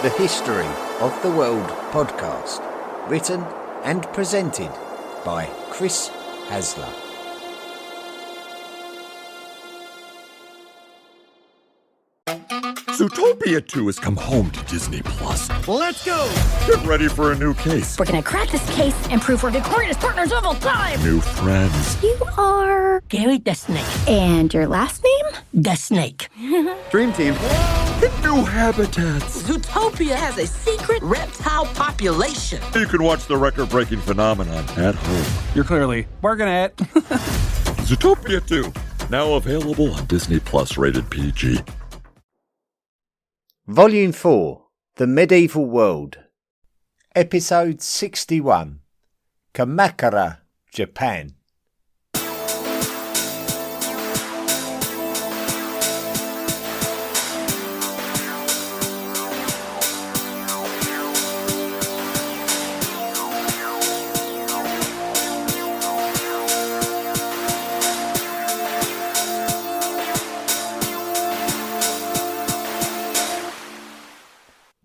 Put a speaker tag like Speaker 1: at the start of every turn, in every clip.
Speaker 1: The History of the World podcast, written and presented by Chris Hasler.
Speaker 2: Zootopia 2 has come home to Disney+.
Speaker 3: Let's go!
Speaker 2: Get ready for a new case.
Speaker 4: We're gonna crack this case and prove we're the greatest partners of all time!
Speaker 2: New friends.
Speaker 4: You are... Gary the Snake. And your last name? The Snake.
Speaker 3: Dream team.
Speaker 2: And new habitats.
Speaker 5: Zootopia has a secret reptile population.
Speaker 2: You can watch the record-breaking phenomenon at home.
Speaker 3: You're clearly working it.
Speaker 2: Zootopia 2, now available on Disney+, rated PG.
Speaker 1: Volume 4, The Medieval World. Episode 61, Kamakura Japan.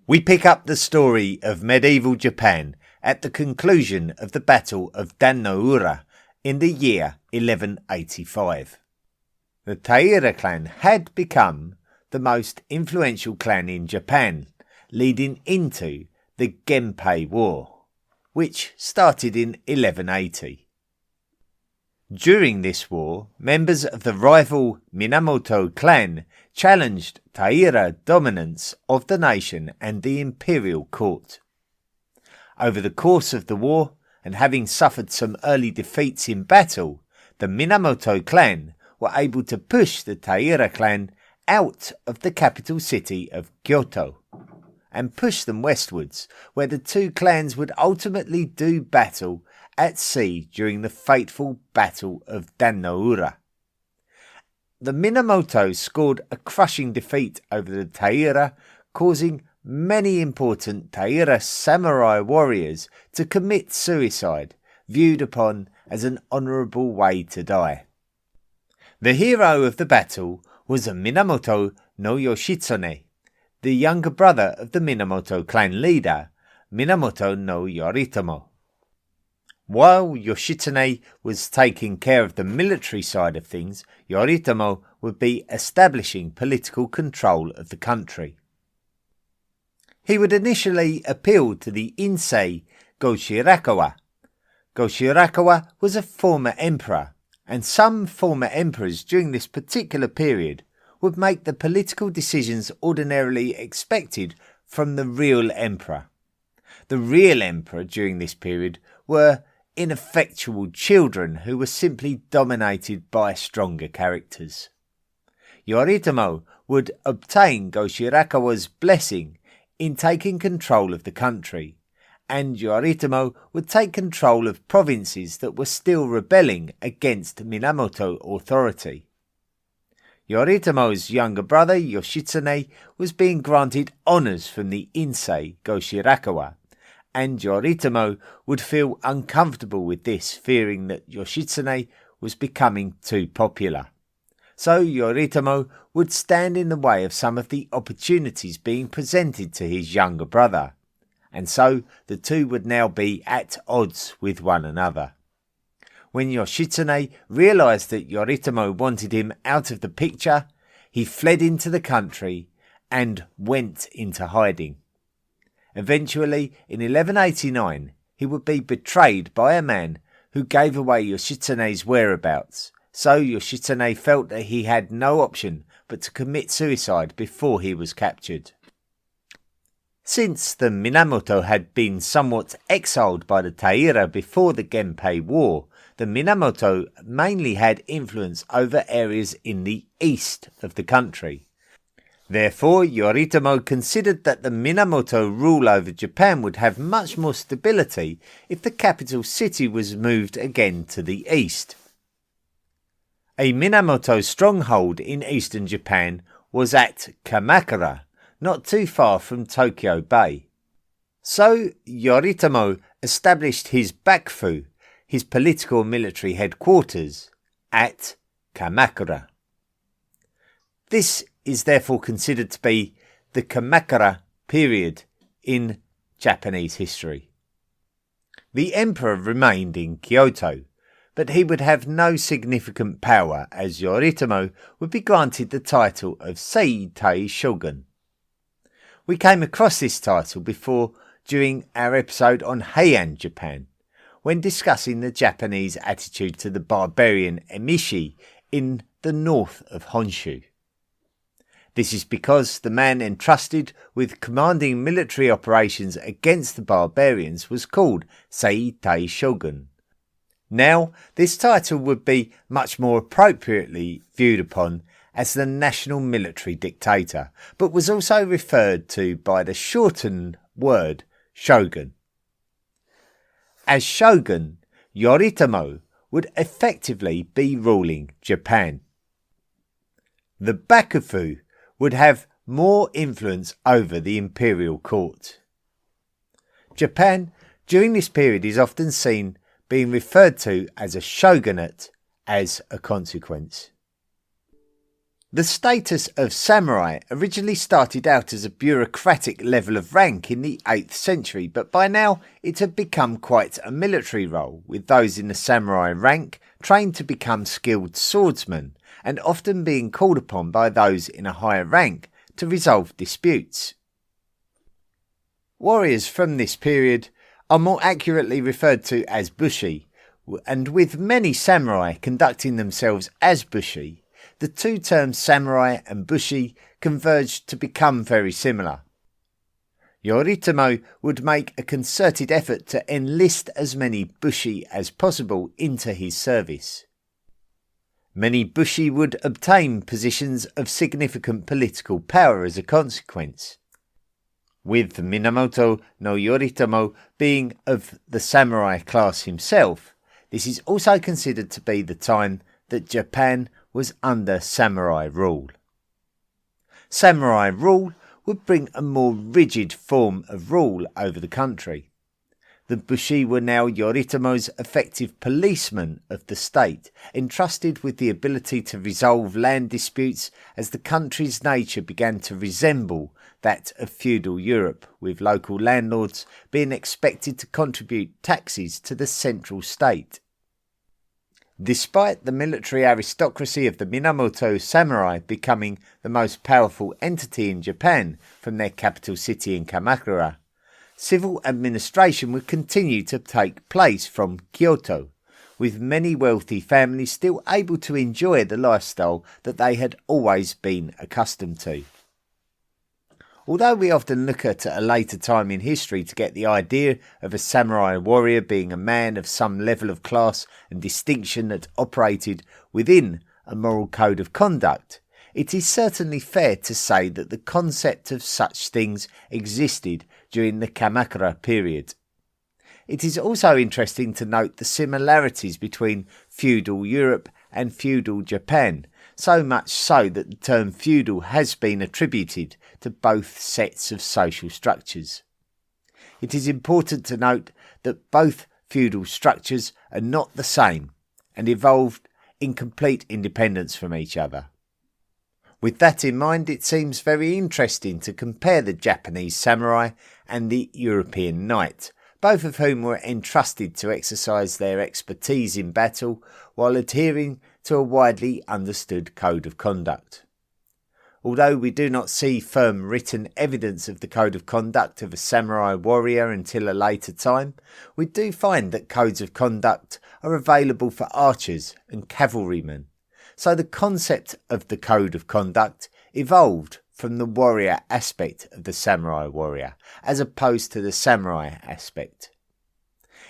Speaker 1: We pick up the story of medieval Japan at the conclusion of the Battle of Dan-no-ura in the year 1185. The Taira clan had become the most influential clan in Japan, leading into the Genpei War, which started in 1180. During this war, members of the rival Minamoto clan challenged Taira dominance of the nation and the imperial court. Over the course of the war, and having suffered some early defeats in battle, the Minamoto clan were able to push the Taira clan out of the capital city of Kyoto and push them westwards, where the two clans would ultimately do battle at sea during the fateful Battle of Dan-no-ura. The Minamoto scored a crushing defeat over the Taira, causing many important Taira samurai warriors to commit suicide, viewed upon as an honourable way to die. The hero of the battle was Minamoto no Yoshitsune, the younger brother of the Minamoto clan leader, Minamoto no Yoritomo. While Yoshitsune was taking care of the military side of things, Yoritomo would be establishing political control of the country. He would initially appeal to the Insei Go-Shirakawa. Go-Shirakawa was a former emperor, and some former emperors during this particular period would make the political decisions ordinarily expected from the real emperor. The real emperor during this period were ineffectual children who were simply dominated by stronger characters. Yoritomo would obtain Go-Shirakawa's blessing in taking control of the country, and Yoritomo would take control of provinces that were still rebelling against Minamoto authority. Yoritomo's younger brother Yoshitsune was being granted honours from the Insei Go-Shirakawa, and Yoritomo would feel uncomfortable with this, fearing that Yoshitsune was becoming too popular. So Yoritomo would stand in the way of some of the opportunities being presented to his younger brother, and so the two would now be at odds with one another. When Yoshitsune realised that Yoritomo wanted him out of the picture, he fled into the country and went into hiding. Eventually, in 1189, he would be betrayed by a man who gave away Yoshitsune's whereabouts, so Yoshitsune felt that he had no option but to commit suicide before he was captured. Since the Minamoto had been somewhat exiled by the Taira before the Genpei War, the Minamoto mainly had influence over areas in the east of the country. Therefore, Yoritomo considered that the Minamoto rule over Japan would have much more stability if the capital city was moved again to the east. A Minamoto stronghold in eastern Japan was at Kamakura, not too far from Tokyo Bay. So Yoritomo established his Bakufu, his political and military headquarters, at Kamakura. This is therefore considered to be the Kamakura period in Japanese history. The emperor remained in Kyoto, but he would have no significant power as Yoritomo would be granted the title of Seitai Shogun. We came across this title before during our episode on Heian Japan, when discussing the Japanese attitude to the barbarian emishi in the north of Honshu. This is because the man entrusted with commanding military operations against the barbarians was called Seitai Shogun. Now, this title would be much more appropriately viewed upon as the national military dictator, but was also referred to by the shortened word shogun. As shogun, Yoritomo would effectively be ruling Japan. The Bakufu would have more influence over the imperial court. Japan during this period is often seen being referred to as a shogunate as a consequence. The status of samurai originally started out as a bureaucratic level of rank in the 8th century, but by now it had become quite a military role, with those in the samurai rank trained to become skilled swordsmen and often being called upon by those in a higher rank to resolve disputes. Warriors from this period are more accurately referred to as bushi, and with many samurai conducting themselves as bushi, the two terms samurai and bushi converged to become very similar. Yoritomo would make a concerted effort to enlist as many bushi as possible into his service. Many bushi would obtain positions of significant political power as a consequence. With Minamoto no Yoritomo being of the samurai class himself, this is also considered to be the time that Japan was under samurai rule. Samurai rule would bring a more rigid form of rule over the country. The bushi were now Yoritomo's effective policemen of the state, entrusted with the ability to resolve land disputes as the country's nature began to resemble that of feudal Europe, with local landlords being expected to contribute taxes to the central state. Despite the military aristocracy of the Minamoto samurai becoming the most powerful entity in Japan from their capital city in Kamakura, civil administration would continue to take place from Kyoto, with many wealthy families still able to enjoy the lifestyle that they had always been accustomed to. Although we often look at a later time in history to get the idea of a samurai warrior being a man of some level of class and distinction that operated within a moral code of conduct, it is certainly fair to say that the concept of such things existed during the Kamakura period. It is also interesting to note the similarities between feudal Europe and feudal Japan, so much so that the term feudal has been attributed to both sets of social structures. It is important to note that both feudal structures are not the same and evolved in complete independence from each other. With that in mind, it seems very interesting to compare the Japanese samurai and the European knight, both of whom were entrusted to exercise their expertise in battle while adhering to a widely understood code of conduct. Although we do not see firm written evidence of the code of conduct of a samurai warrior until a later time, we do find that codes of conduct are available for archers and cavalrymen. So the concept of the code of conduct evolved from the warrior aspect of the samurai warrior, as opposed to the samurai aspect.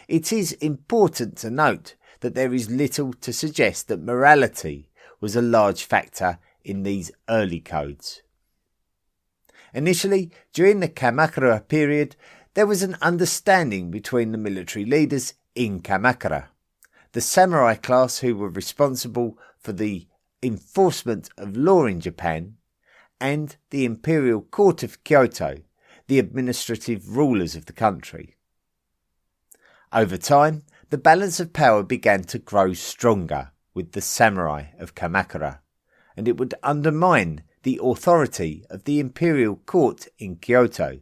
Speaker 1: It is important to note that there is little to suggest that morality was a large factor in these early codes. Initially, during the Kamakura period, there was an understanding between the military leaders in Kamakura, the samurai class who were responsible for the enforcement of law in Japan, and the imperial court of Kyoto, the administrative rulers of the country. Over time, the balance of power began to grow stronger with the samurai of Kamakura, and it would undermine the authority of the imperial court in Kyoto,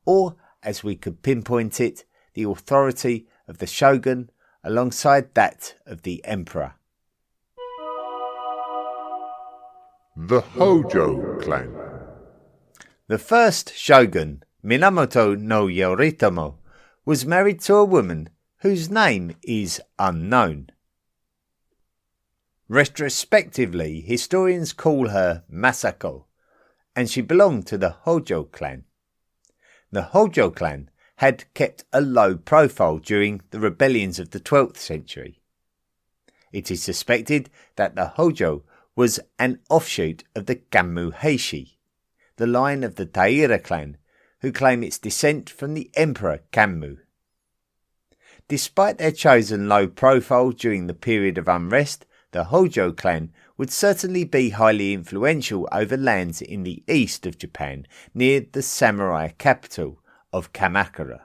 Speaker 1: or, as we could pinpoint it, the authority of the shogun alongside that of the emperor.
Speaker 2: The Hojo clan.
Speaker 1: The first shogun, Minamoto no Yoritomo, was married to a woman whose name is unknown. Retrospectively, historians call her Masako, and she belonged to the Hojo clan. The Hojo clan had kept a low profile during the rebellions of the 12th century. It is suspected that the Hojo was an offshoot of the Ganmu Heishi, the line of the Taira clan, who claim its descent from the Emperor Ganmu. Despite their chosen low profile during the period of unrest, the Hojo clan would certainly be highly influential over lands in the east of Japan near the samurai capital of Kamakura.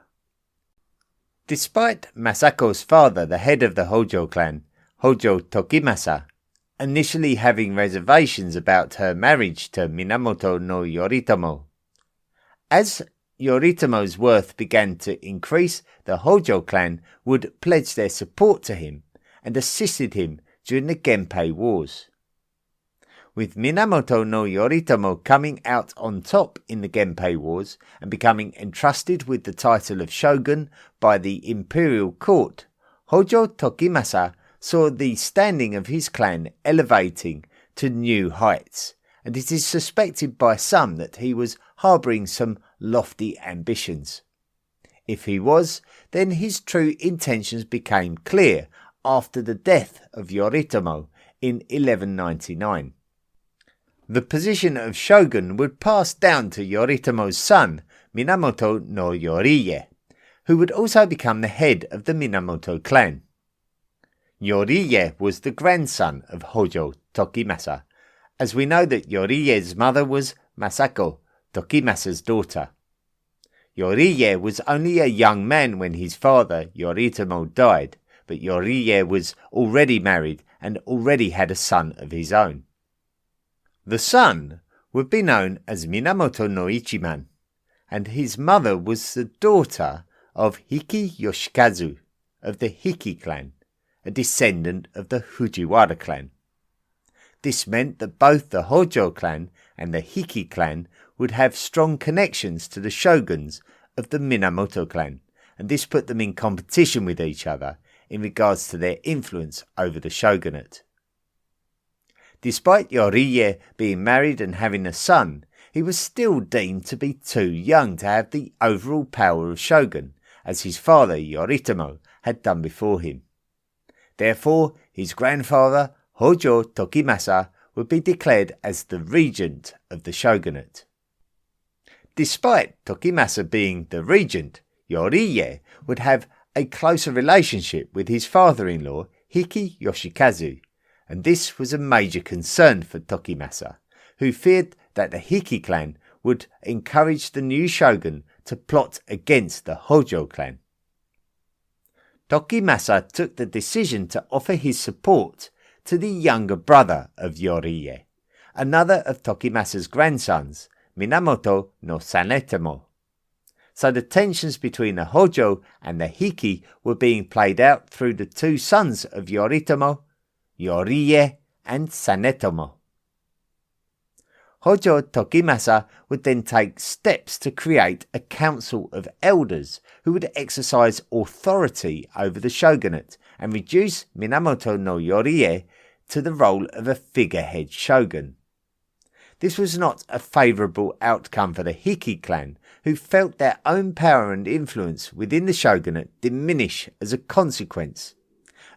Speaker 1: Despite Masako's father, the head of the Hojo clan, Hojo Tokimasa, initially having reservations about her marriage to Minamoto no Yoritomo, as Yoritomo's worth began to increase, the Hojo clan would pledge their support to him and assisted him during the Genpei Wars. With Minamoto no Yoritomo coming out on top in the Genpei Wars and becoming entrusted with the title of shogun by the imperial court, Hojo Tokimasa saw the standing of his clan elevating to new heights, and it is suspected by some that he was harbouring some lofty ambitions. If he was, then his true intentions became clear after the death of Yoritomo in 1199. The position of shogun would pass down to Yoritomo's son, Minamoto no Yoriie, who would also become the head of the Minamoto clan. Yoriie was the grandson of Hojo Tokimasa, as we know that Yoriie's mother was Masako, Tokimasa's daughter. Yoriie was only a young man when his father, Yoritomo, died, but Yoriie was already married and already had a son of his own. The son would be known as Minamoto no Ichiman, and his mother was the daughter of Hiki Yoshikazu of the Hiki clan, a descendant of the Fujiwara clan. This meant that both the Hojo clan and the Hiki clan would have strong connections to the shoguns of the Minamoto clan, and this put them in competition with each other in regards to their influence over the shogunate. Despite Yoriie being married and having a son, he was still deemed to be too young to have the overall power of shogun, as his father Yoritomo had done before him. Therefore, his grandfather Hojo Tokimasa would be declared as the regent of the shogunate. Despite Tokimasa being the regent, Yoriie would have a closer relationship with his father-in-law Hiki Yoshikazu, and this was a major concern for Tokimasa, who feared that the Hiki clan would encourage the new shogun to plot against the Hojo clan. Tokimasa took the decision to offer his support to the younger brother of Yoriie, another of Tokimasa's grandsons, Minamoto no Sanetomo. So the tensions between the Hojo and the Hiki were being played out through the two sons of Yoritomo, Yoriie and Sanetomo. Hojo Tokimasa would then take steps to create a council of elders who would exercise authority over the shogunate and reduce Minamoto no Yoriie to the role of a figurehead shogun. This was not a favourable outcome for the Hiki clan, who felt their own power and influence within the shogunate diminish as a consequence,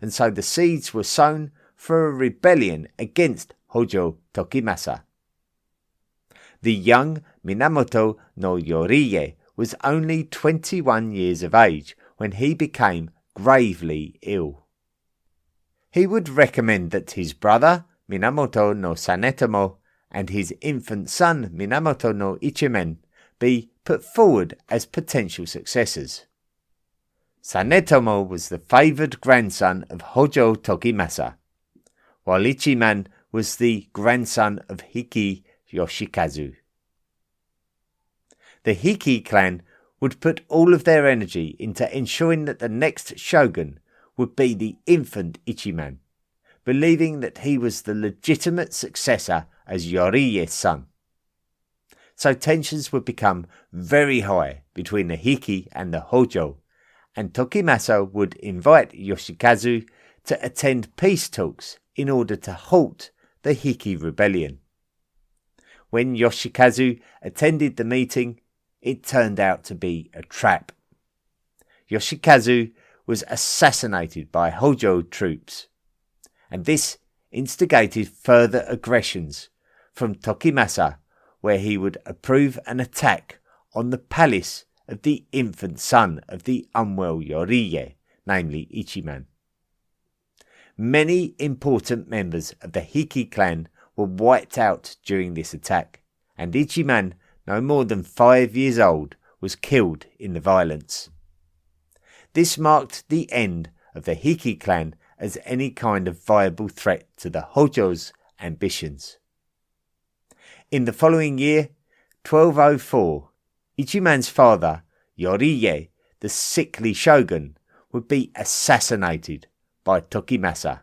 Speaker 1: and so the seeds were sown for a rebellion against Hojo Tokimasa. The young Minamoto no Yoriie was only 21 years of age when he became gravely ill. He would recommend that his brother, Minamoto no Sanetomo, and his infant son, Minamoto no Ichimen, be put forward as potential successors. Sanetomo was the favoured grandson of Hojo Tokimasa, while Ichiman was the grandson of Hiki Yoshikazu. The Hiki clan would put all of their energy into ensuring that the next shogun would be the infant Ichiman, believing that he was the legitimate successor as Yoriie's son. So tensions would become very high between the Hiki and the Hojo, and Tokimasa would invite Yoshikazu to attend peace talks in order to halt the Hiki rebellion. When Yoshikazu attended the meeting, it turned out to be a trap. Yoshikazu was assassinated by Hojo troops, and this instigated further aggressions from Tokimasa, where he would approve an attack on the palace of the infant son of the unwell Yoriie, namely Ichiman. Many important members of the Hiki clan were wiped out during this attack, and Ichiman, no more than 5 years old, was killed in the violence. This marked the end of the Hiki clan as any kind of viable threat to the Hojo's ambitions. In the following year, 1204, Ichiman's father, Yoriie, the sickly shogun, would be assassinated by Tokimasa,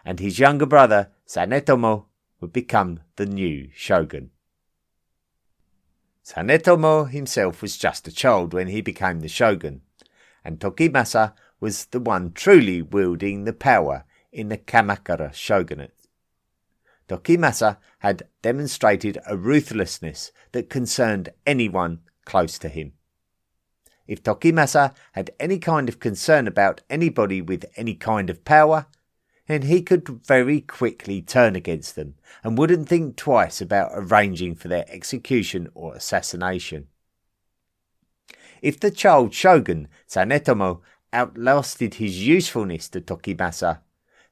Speaker 1: and his younger brother, Sanetomo, would become the new shogun. Sanetomo himself was just a child when he became the shogun, and Tokimasa was the one truly wielding the power in the Kamakura shogunate. Tokimasa had demonstrated a ruthlessness that concerned anyone close to him. If Tokimasa had any kind of concern about anybody with any kind of power, then he could very quickly turn against them and wouldn't think twice about arranging for their execution or assassination. If the child shogun, Sanetomo, outlasted his usefulness to Tokimasa,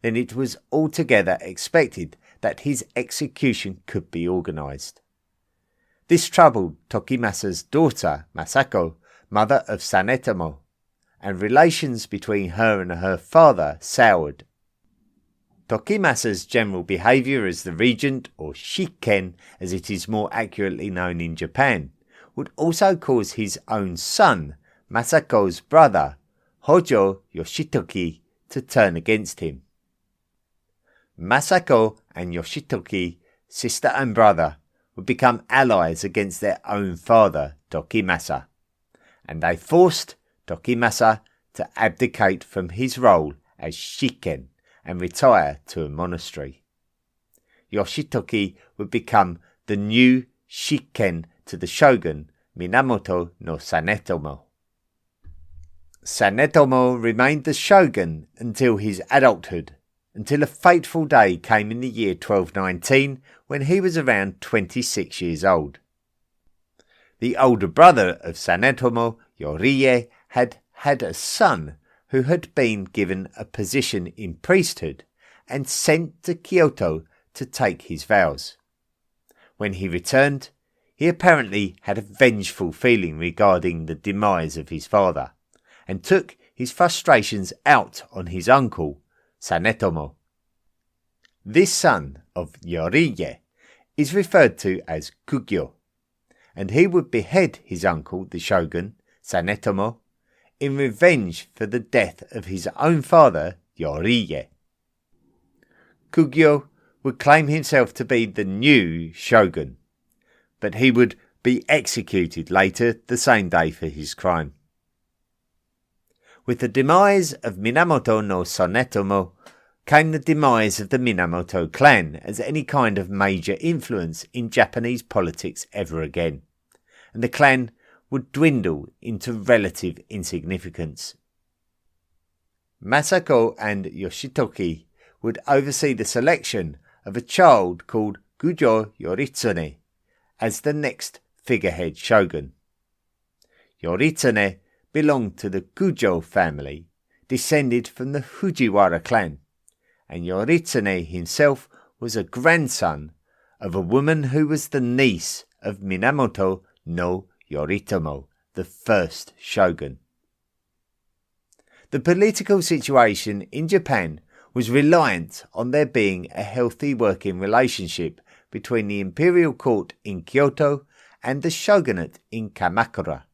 Speaker 1: then it was altogether expected that his execution could be organised. This troubled Tokimasa's daughter, Masako, mother of Sanetomo, and relations between her and her father soured. Tokimasa's general behaviour as the regent, or shikken as it is more accurately known in Japan, would also cause his own son, Masako's brother, Hojo Yoshitoki, to turn against him. Masako and Yoshitoki, sister and brother, would become allies against their own father, Tokimasa, and they forced Tokimasa to abdicate from his role as shikken and retire to a monastery. Yoshitoki would become the new shikken to the shogun Minamoto no Sanetomo. Sanetomo remained the shogun until his adulthood, until a fateful day came in the year 1219 when he was around 26 years old. The older brother of Sanetomo, Yoriie, had had a son who had been given a position in priesthood and sent to Kyoto to take his vows. When he returned, he apparently had a vengeful feeling regarding the demise of his father, and took his frustrations out on his uncle, Sanetomo. This son of Yoriie is referred to as Kugyo, and he would behead his uncle, the shogun, Sanetomo, in revenge for the death of his own father, Yoriie. Kugyo would claim himself to be the new shogun, but he would be executed later the same day for his crime. With the demise of Minamoto no Sanetomo came the demise of the Minamoto clan as any kind of major influence in Japanese politics ever again, and the clan would dwindle into relative insignificance. Masako and Yoshitoki would oversee the selection of a child called Gujo Yoritsune as the next figurehead shogun. Yoritsune belonged to the Gujo family, descended from the Fujiwara clan, and Yoritsune himself was a grandson of a woman who was the niece of Minamoto no Yoritomo, the first shogun. The political situation in Japan was reliant on there being a healthy working relationship between the imperial court in Kyoto and the shogunate in Kamakura.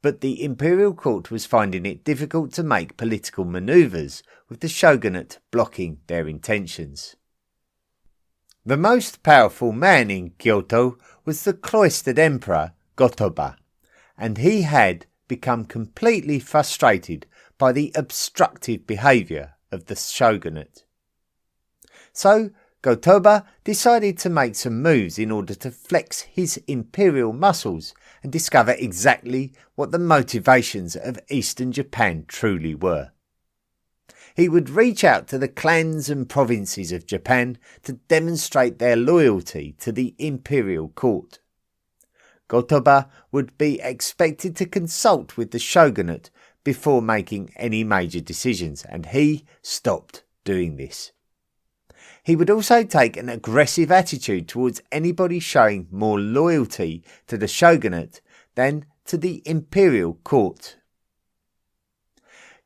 Speaker 1: But the imperial court was finding it difficult to make political manoeuvres with the shogunate blocking their intentions. The most powerful man in Kyoto was the cloistered emperor Gotoba, and he had become completely frustrated by the obstructive behaviour of the shogunate. So Gotoba decided to make some moves in order to flex his imperial muscles and discover exactly what the motivations of Eastern Japan truly were. He would reach out to the clans and provinces of Japan to demonstrate their loyalty to the imperial court. Gotoba would be expected to consult with the shogunate before making any major decisions, and he stopped doing this. He would also take an aggressive attitude towards anybody showing more loyalty to the shogunate than to the imperial court.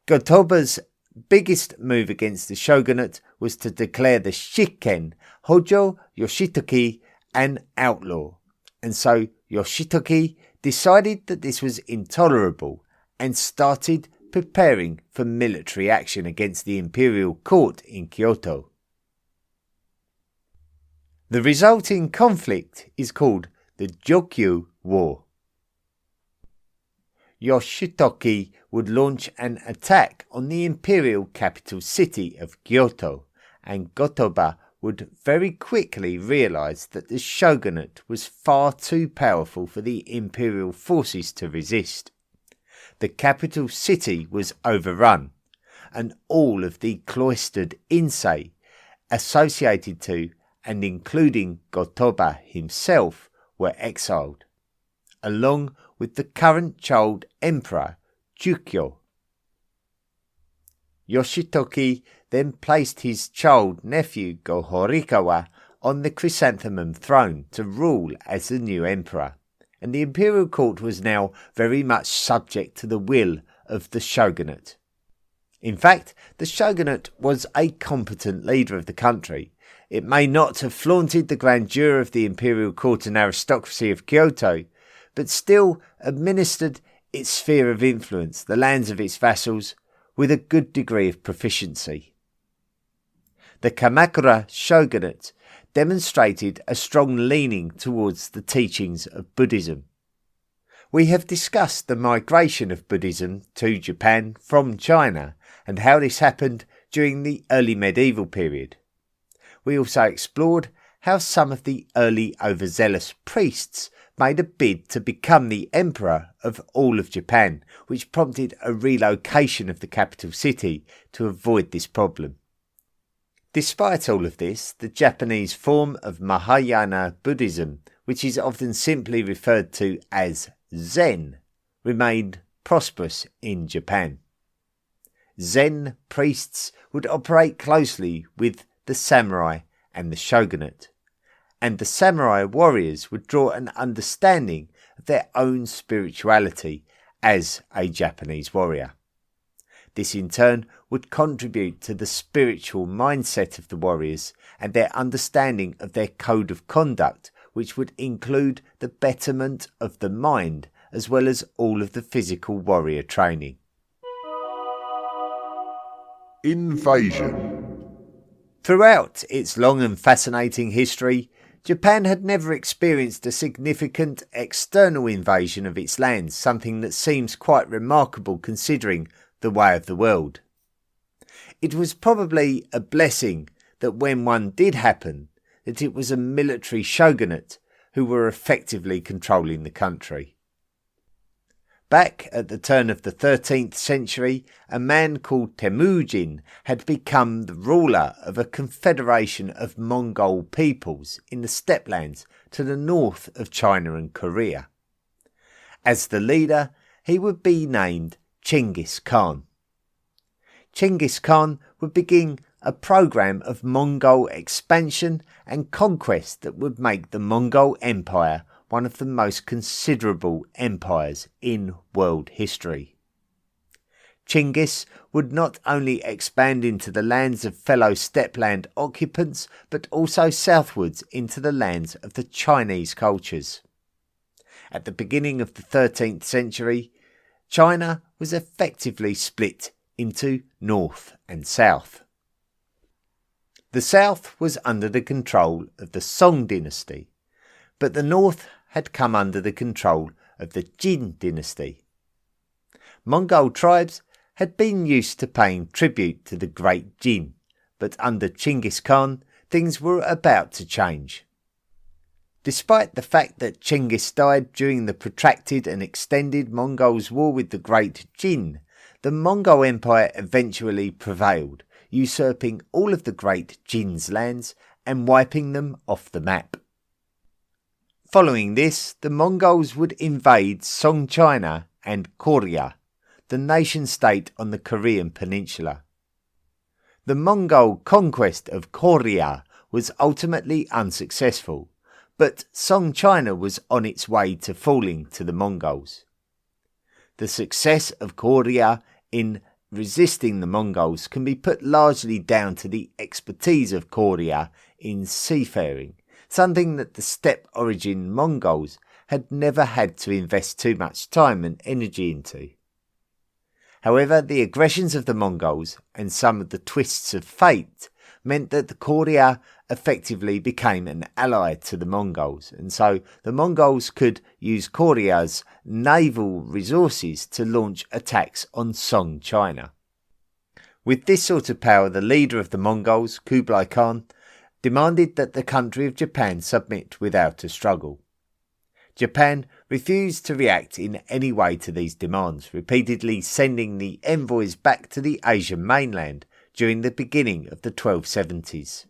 Speaker 1: Gotoba's biggest move against the shogunate was to declare the Shikken, Hojo Yoshitoki, an outlaw, and so Yoshitoki decided that this was intolerable and started preparing for military action against the imperial court in Kyoto. The resulting conflict is called the Jokyu War. Yoshitoki would launch an attack on the imperial capital city of Kyoto, and Gotoba would very quickly realise that the shogunate was far too powerful for the imperial forces to resist. The capital city was overrun, and all of the cloistered insei associated to and including Gotoba himself were exiled, along with the current child emperor Chukyo. Yoshitoki then placed his child nephew Go-Horikawa on the chrysanthemum throne to rule as the new emperor, and the imperial court was now very much subject to the will of the shogunate. In fact, the shogunate was a competent leader of the country. It may not have flaunted the grandeur of the imperial court and aristocracy of Kyoto, but still administered its sphere of influence, the lands of its vassals, with a good degree of proficiency. The Kamakura shogunate demonstrated a strong leaning towards the teachings of Buddhism. We have discussed the migration of Buddhism to Japan from China and how this happened during the early medieval period. We also explored how some of the early overzealous priests made a bid to become the emperor of all of Japan, which prompted a relocation of the capital city to avoid this problem. Despite all of this, the Japanese form of Mahayana Buddhism, which is often simply referred to as Zen, remained prosperous in Japan. Zen priests would operate closely with the samurai and the shogunate, and the samurai warriors would draw an understanding of their own spirituality as a Japanese warrior. This in turn would contribute to the spiritual mindset of the warriors and their understanding of their code of conduct, which would include the betterment of the mind as well as all of the physical warrior training.
Speaker 2: Invasion.
Speaker 1: Throughout its long and fascinating history, Japan had never experienced a significant external invasion of its lands, something that seems quite remarkable considering the way of the world. It was probably a blessing that when one did happen, that it was a military shogunate who were effectively controlling the country. Back at the turn of the 13th century, a man called Temujin had become the ruler of a confederation of Mongol peoples in the steppelands to the north of China and Korea. As the leader, he would be named Genghis Khan. Genghis Khan would begin a program of Mongol expansion and conquest that would make the Mongol Empire one of the most considerable empires in world history. Chinggis would not only expand into the lands of fellow steppeland occupants, but also southwards into the lands of the Chinese cultures. At the beginning of the 13th century, China was effectively split into north and south. The south was under the control of the Song dynasty, but the north had come under the control of the Jin dynasty. Mongol tribes had been used to paying tribute to the great Jin, but under Chinggis Khan things were about to change. Despite the fact that Chinggis died during the protracted and extended Mongols' war with the great Jin, the Mongol Empire eventually prevailed, usurping all of the great Jin's lands and wiping them off the map. Following this, the Mongols would invade Song China and Korea, the nation-state on the Korean peninsula. The Mongol conquest of Korea was ultimately unsuccessful, but Song China was on its way to falling to the Mongols. The success of Korea in resisting the Mongols can be put largely down to the expertise of Korea in seafaring, something that the steppe origin Mongols had never had to invest too much time and energy into. However, the aggressions of the Mongols and some of the twists of fate meant that the Korea effectively became an ally to the Mongols, and so the Mongols could use Korea's naval resources to launch attacks on Song China. With this sort of power, the leader of the Mongols, Kublai Khan, demanded that the country of Japan submit without a struggle. Japan refused to react in any way to these demands, repeatedly sending the envoys back to the Asian mainland during the beginning of the 1270s.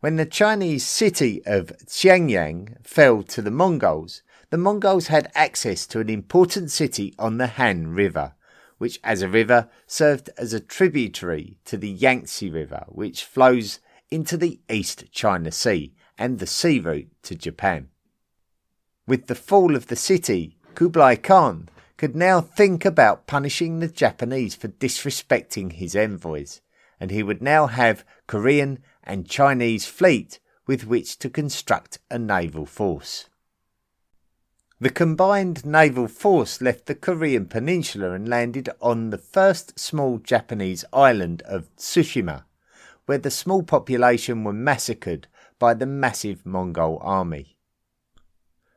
Speaker 1: When the Chinese city of Xiangyang fell to the Mongols had access to an important city on the Han River, which as a river served as a tributary to the Yangtze River, which flows into the East China Sea and the sea route to Japan. With the fall of the city, Kublai Khan could now think about punishing the Japanese for disrespecting his envoys, and he would now have Korean and Chinese fleet with which to construct a naval force. The combined naval force left the Korean peninsula and landed on the first small Japanese island of Tsushima, where the small population were massacred by the massive Mongol army.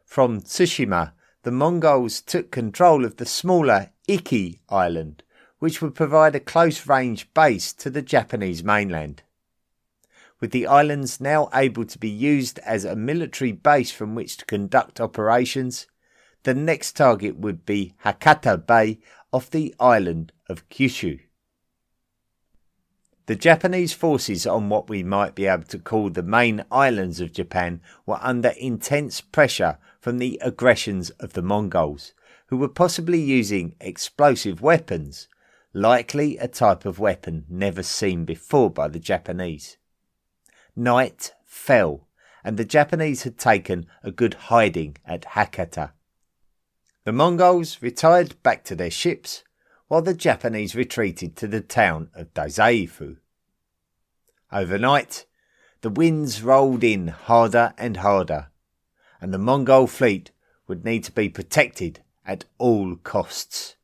Speaker 1: From Tsushima, the Mongols took control of the smaller Iki island, which would provide a close-range base to the Japanese mainland. With the islands now able to be used as a military base from which to conduct operations, the next target would be Hakata Bay off the island of Kyushu. The Japanese forces on what we might be able to call the main islands of Japan were under intense pressure from the aggressions of the Mongols, who were possibly using explosive weapons, likely a type of weapon never seen before by the Japanese. Night fell, and the Japanese had taken a good hiding at Hakata. The Mongols retired back to their ships, while the Japanese retreated to the town of Dazaifu. Overnight, the winds rolled in harder and harder, and the Mongol fleet would need to be protected at all costs.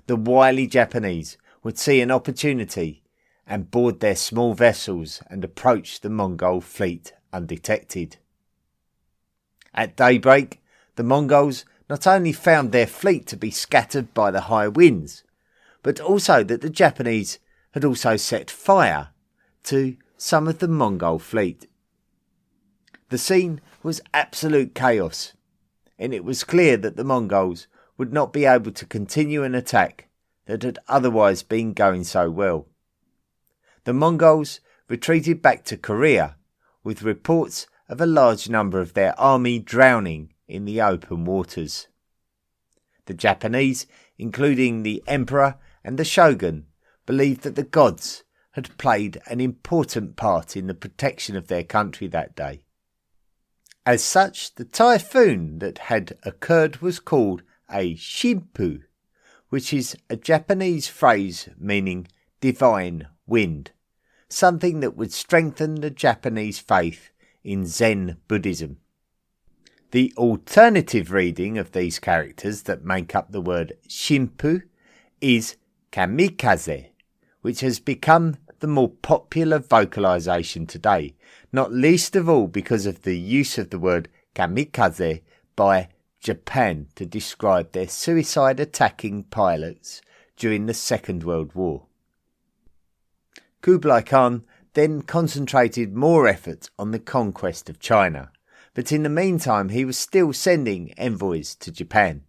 Speaker 1: The wily Japanese would see an opportunity and board their small vessels and approach the Mongol fleet undetected. At daybreak, the Mongols not only found their fleet to be scattered by the high winds, but also that the Japanese had also set fire to some of the Mongol fleet. The scene was absolute chaos, and it was clear that the Mongols would not be able to continue an attack that had otherwise been going so well. The Mongols retreated back to Korea, with reports of a large number of their army drowning in the open waters. The Japanese, including the Emperor and the Shogun, believed that the gods had played an important part in the protection of their country that day. As such, the typhoon that had occurred was called a Shimpu, which is a Japanese phrase meaning divine wind, something that would strengthen the Japanese faith in Zen Buddhism. The alternative reading of these characters that make up the word Shimpu is kamikaze, which has become the more popular vocalization today, not least of all because of the use of the word kamikaze by Japan to describe their suicide-attacking pilots during the Second World War. Kublai Khan then concentrated more effort on the conquest of China, but in the meantime he was still sending envoys to Japan.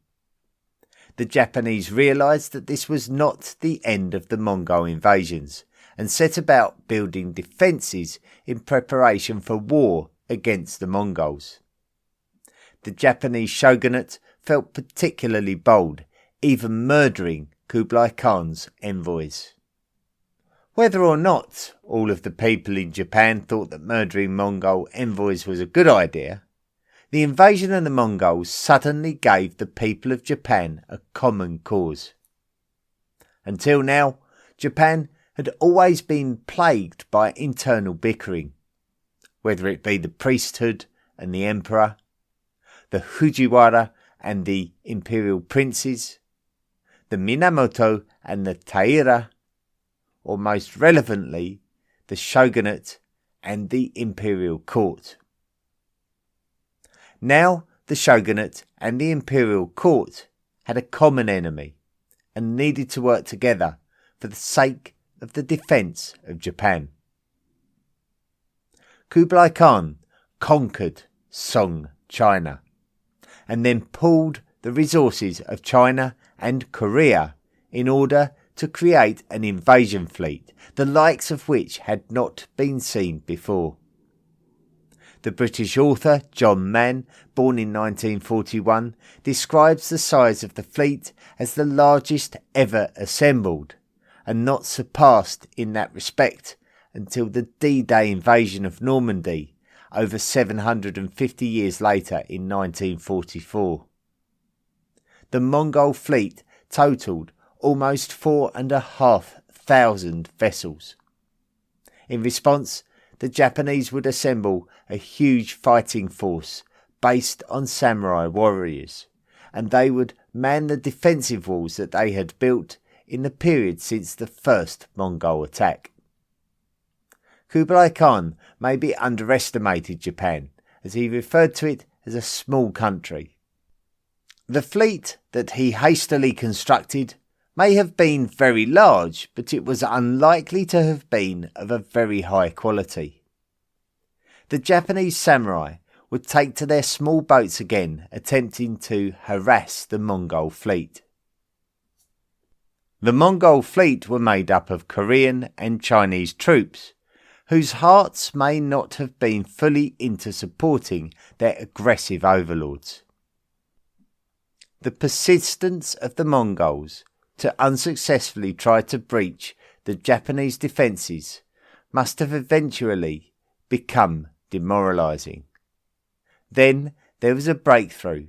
Speaker 1: The Japanese realised that this was not the end of the Mongol invasions and set about building defences in preparation for war against the Mongols. The Japanese shogunate felt particularly bold, even murdering Kublai Khan's envoys. Whether or not all of the people in Japan thought that murdering Mongol envoys was a good idea, the invasion of the Mongols suddenly gave the people of Japan a common cause. Until now, Japan had always been plagued by internal bickering, whether it be the priesthood and the emperor, the Fujiwara and the imperial princes, the Minamoto and the Taira, or most relevantly, the shogunate and the imperial court. Now the shogunate and the imperial court had a common enemy and needed to work together for the sake of the defence of Japan. Kublai Khan conquered Song China and then pooled the resources of China and Korea in order to create an invasion fleet, the likes of which had not been seen before. The British author John Mann, born in 1941, describes the size of the fleet as the largest ever assembled, and not surpassed in that respect until the D-Day invasion of Normandy over 750 years later in 1944. The Mongol fleet totalled almost 4,500 vessels. In response, the Japanese would assemble a huge fighting force based on samurai warriors, and they would man the defensive walls that they had built in the period since the first Mongol attack. Kublai Khan maybe underestimated Japan, as he referred to it as a small country. The fleet that he hastily constructed may have been very large, but it was unlikely to have been of a very high quality. The Japanese samurai would take to their small boats again, attempting to harass the Mongol fleet. The Mongol fleet were made up of Korean and Chinese troops, whose hearts may not have been fully into supporting their aggressive overlords. The persistence of the Mongols to unsuccessfully try to breach the Japanese defences must have eventually become demoralising. Then there was a breakthrough.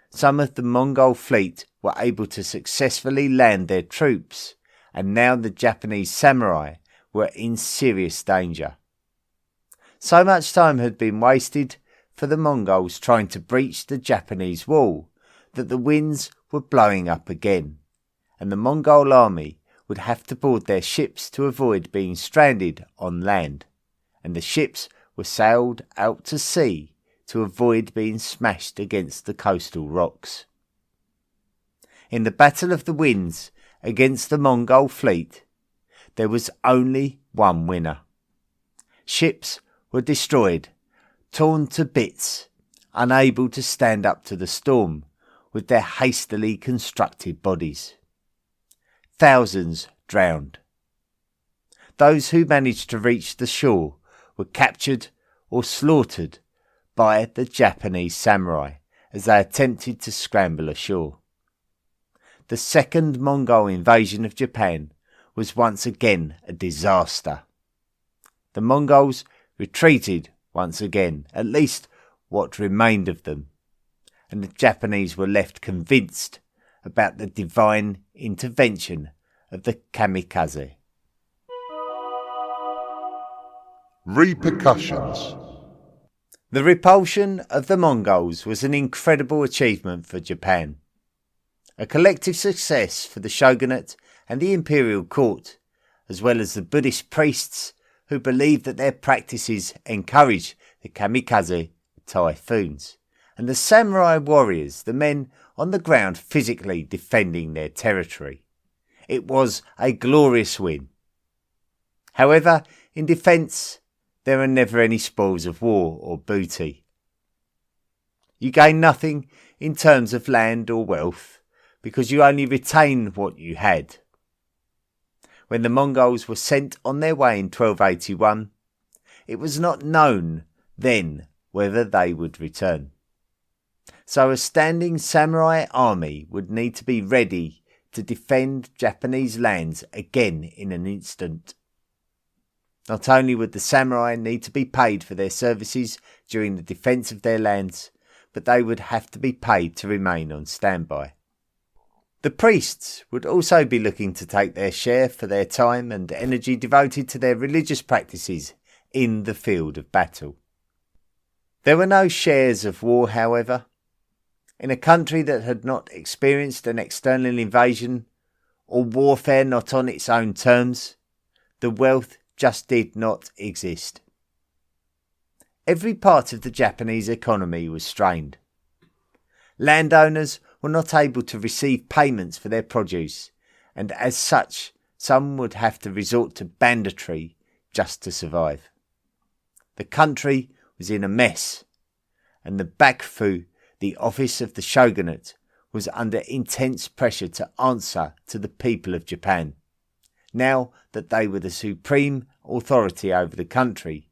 Speaker 1: Some of the Mongol fleet were able to successfully land their troops, and now the Japanese samurai were in serious danger. So much time had been wasted for the Mongols trying to breach the Japanese wall that the winds were blowing up again, and the Mongol army would have to board their ships to avoid being stranded on land, and the ships were sailed out to sea to avoid being smashed against the coastal rocks. In the Battle of the Winds against the Mongol fleet, there was only one winner. Ships were destroyed, torn to bits, unable to stand up to the storm with their hastily constructed bodies. Thousands drowned. Those who managed to reach the shore were captured or slaughtered by the Japanese samurai as they attempted to scramble ashore. The second Mongol invasion of Japan was once again a disaster. The Mongols retreated once again, at least what remained of them, and the Japanese were left convinced about the divine intervention of the kamikaze.
Speaker 6: Repercussions.
Speaker 1: The repulsion of the Mongols was an incredible achievement for Japan, a collective success for the shogunate and the imperial court, as well as the Buddhist priests who believed that their practices encouraged the kamikaze typhoons, and the samurai warriors, the men on the ground physically defending their territory. It was a glorious win. However, in defence, there are never any spoils of war or booty. You gain nothing in terms of land or wealth because you only retain what you had. When the Mongols were sent on their way in 1281, it was not known then whether they would return. So a standing samurai army would need to be ready to defend Japanese lands again in an instant. Not only would the samurai need to be paid for their services during the defence of their lands, but they would have to be paid to remain on standby. The priests would also be looking to take their share for their time and energy devoted to their religious practices in the field of battle. There were no shares of war, however. In a country that had not experienced an external invasion or warfare not on its own terms, the wealth just did not exist. Every part of the Japanese economy was strained. Landowners were not able to receive payments for their produce, and as such, some would have to resort to banditry just to survive. The country was in a mess, and the Bakufu, the office of the shogunate, was under intense pressure to answer to the people of Japan, now that they were the supreme authority over the country,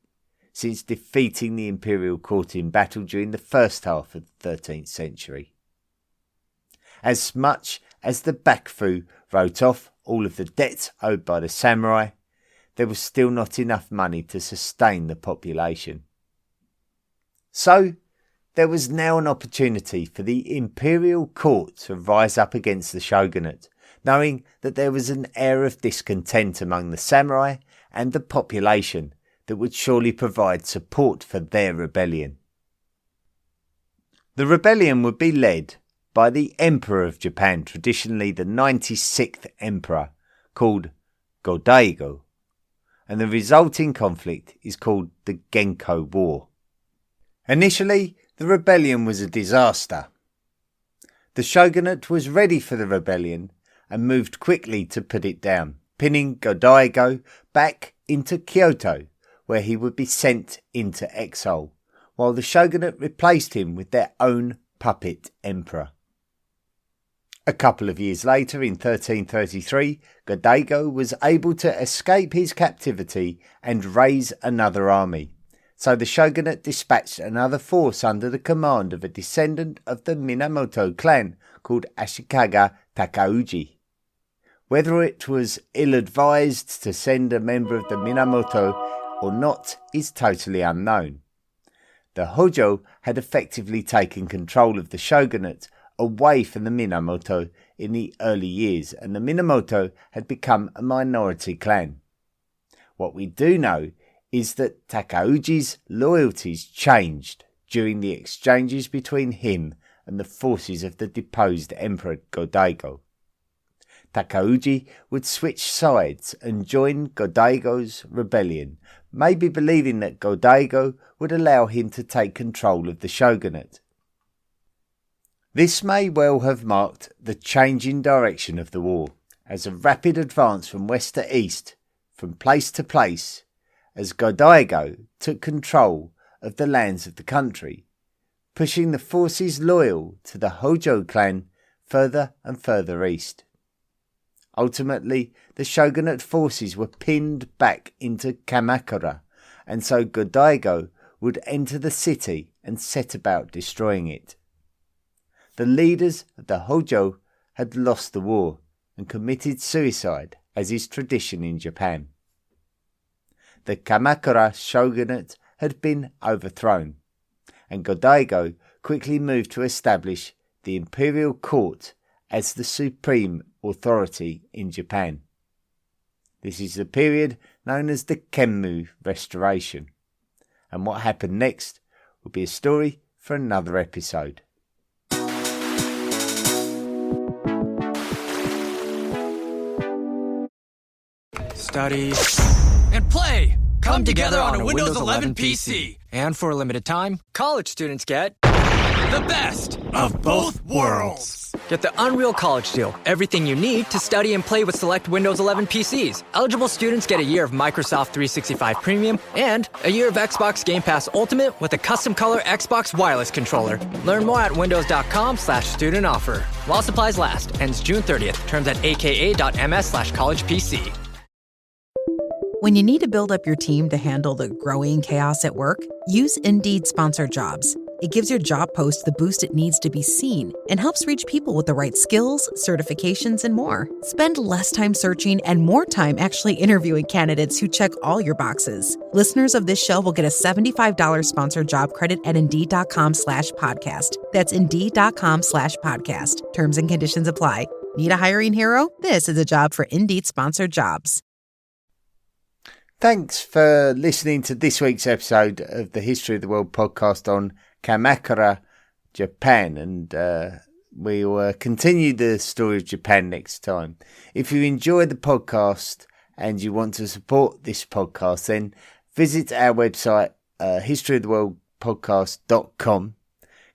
Speaker 1: since defeating the imperial court in battle during the first half of the 13th century. As much as the Bakufu wrote off all of the debts owed by the samurai, there was still not enough money to sustain the population. So, there was now an opportunity for the imperial court to rise up against the shogunate, knowing that there was an air of discontent among the samurai and the population that would surely provide support for their rebellion. The rebellion would be led by the Emperor of Japan, traditionally the 96th Emperor, called Go-Daigo, and the resulting conflict is called the Genko War. Initially, the rebellion was a disaster. The shogunate was ready for the rebellion and moved quickly to put it down, pinning Go-Daigo back into Kyoto, where he would be sent into exile, while the shogunate replaced him with their own puppet emperor. A couple of years later, in 1333, Go-Daigo was able to escape his captivity and raise another army. So the shogunate dispatched another force under the command of a descendant of the Minamoto clan called Ashikaga Takauji. Whether it was ill-advised to send a member of the Minamoto or not is totally unknown. The Hojo had effectively taken control of the shogunate away from the Minamoto in the early years, and the Minamoto had become a minority clan. What we do know is that Takauji's loyalties changed during the exchanges between him and the forces of the deposed Emperor Go-Daigo. Takauji would switch sides and join Go-Daigo's rebellion, maybe believing that Go-Daigo would allow him to take control of the shogunate. This may well have marked the changing direction of the war, as a rapid advance from west to east, from place to place, as Go-Daigo took control of the lands of the country, pushing the forces loyal to the Hojo clan further and further east. Ultimately, the shogunate forces were pinned back into Kamakura, and so Go-Daigo would enter the city and set about destroying it. The leaders of the Hojo had lost the war and committed suicide, as is tradition in Japan. The Kamakura shogunate had been overthrown, and Go-Daigo quickly moved to establish the imperial court as the supreme authority in Japan. This is the period known as the Kenmu Restoration. And what happened next will be a story for another episode.
Speaker 6: Study and play come together on a Windows 11 PC. And for a limited time, college students get the best of both worlds. Get the Unreal College Deal. Everything you need to study and play with select Windows 11 PCs. Eligible students get a year of Microsoft 365 Premium and a year of Xbox Game Pass Ultimate with a custom color Xbox wireless controller. Learn more at windows.com/student offer. While supplies last. Ends June 30th. Terms at aka.ms/collegepc.
Speaker 7: When you need to build up your team to handle the growing chaos at work, use Indeed Sponsored Jobs. It gives your job post the boost it needs to be seen and helps reach people with the right skills, certifications, and more. Spend less time searching and more time actually interviewing candidates who check all your boxes. Listeners of this show will get a $75 sponsored job credit at Indeed.com/podcast. That's Indeed.com/podcast. Terms and conditions apply. Need a hiring hero? This is a job for Indeed Sponsored Jobs.
Speaker 1: Thanks for listening to this week's episode of the History of the World podcast on Kamakura, Japan, and we will continue the story of Japan next time. If you enjoyed the podcast and you want to support this podcast, then visit our website, historyoftheworldpodcast.com.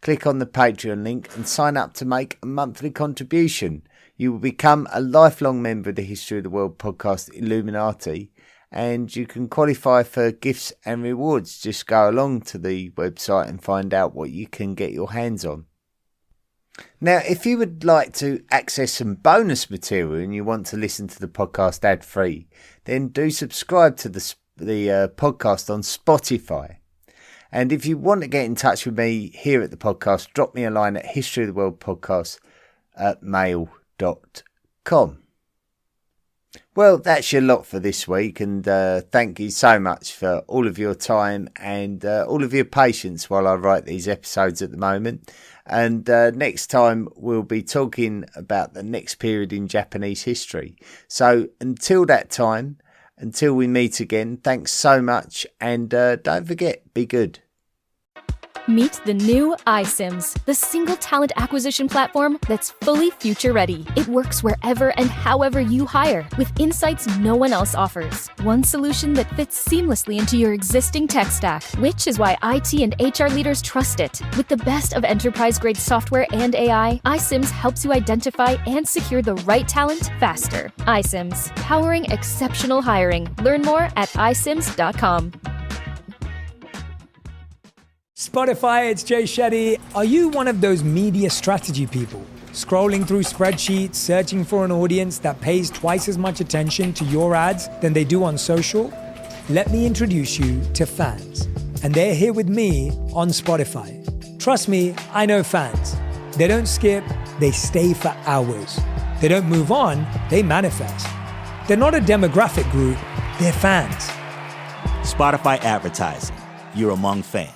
Speaker 1: Click on the Patreon link and sign up to make a monthly contribution. You will become a lifelong member of the History of the World podcast Illuminati, and you can qualify for gifts and rewards. Just go along to the website and find out what you can get your hands on. Now, if you would like to access some bonus material and you want to listen to the podcast ad-free, then do subscribe to the podcast on Spotify. And if you want to get in touch with me here at the podcast, drop me a line at historyoftheworldpodcast@mail.com. Well, that's your lot for this week, and thank you so much for all of your time and all of your patience while I write these episodes at the moment. And next time we'll be talking about the next period in Japanese history. So until that time, until we meet again, thanks so much, and don't forget, be good.
Speaker 8: Meet the new iSIMS, the single talent acquisition platform that's fully future-ready. It works wherever and however you hire, with insights no one else offers. One solution that fits seamlessly into your existing tech stack, which is why IT and HR leaders trust it. With the best of enterprise-grade software and AI, iSIMS helps you identify and secure the right talent faster. iSIMS, powering exceptional hiring. Learn more at isims.com.
Speaker 9: Spotify, it's Jay Shetty. Are you one of those media strategy people? Scrolling through spreadsheets, searching for an audience that pays twice as much attention to your ads than they do on social? Let me introduce you to Fans. And they're here with me on Spotify. Trust me, I know Fans. They don't skip, they stay for hours. They don't move on, they manifest. They're not a demographic group, they're fans.
Speaker 10: Spotify advertising. You're among fans.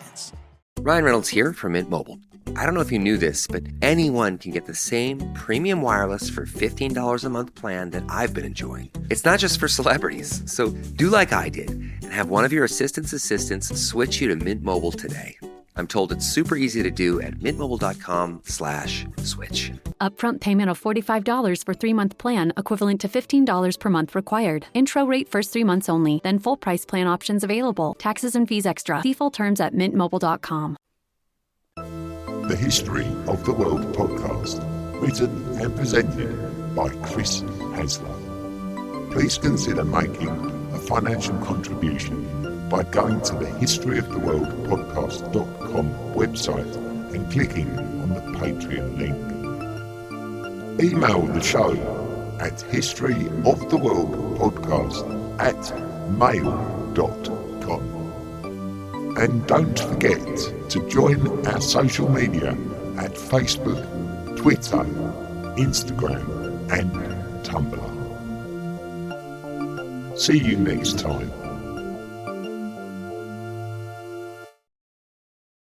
Speaker 11: Ryan Reynolds here from Mint Mobile. I don't know if you knew this, but anyone can get the same premium wireless for $15 a month plan that I've been enjoying. It's not just for celebrities. So do like I did and have one of your assistants switch you to Mint Mobile today. I'm told it's super easy to do at mintmobile.com/switch.
Speaker 12: Upfront payment of $45 for 3-month plan, equivalent to $15 per month required. Intro rate first 3 months only, then full price plan options available. Taxes and fees extra. See full terms at mintmobile.com.
Speaker 13: The History of the World podcast, written and presented by Chris Hasler. Please consider making a financial contribution by going to the historyoftheworldpodcast.com website and clicking on the Patreon link. Email the show at historyoftheworldpodcast@mail.com. And don't forget to join our social media at Facebook, Twitter, Instagram and Tumblr. See you next time.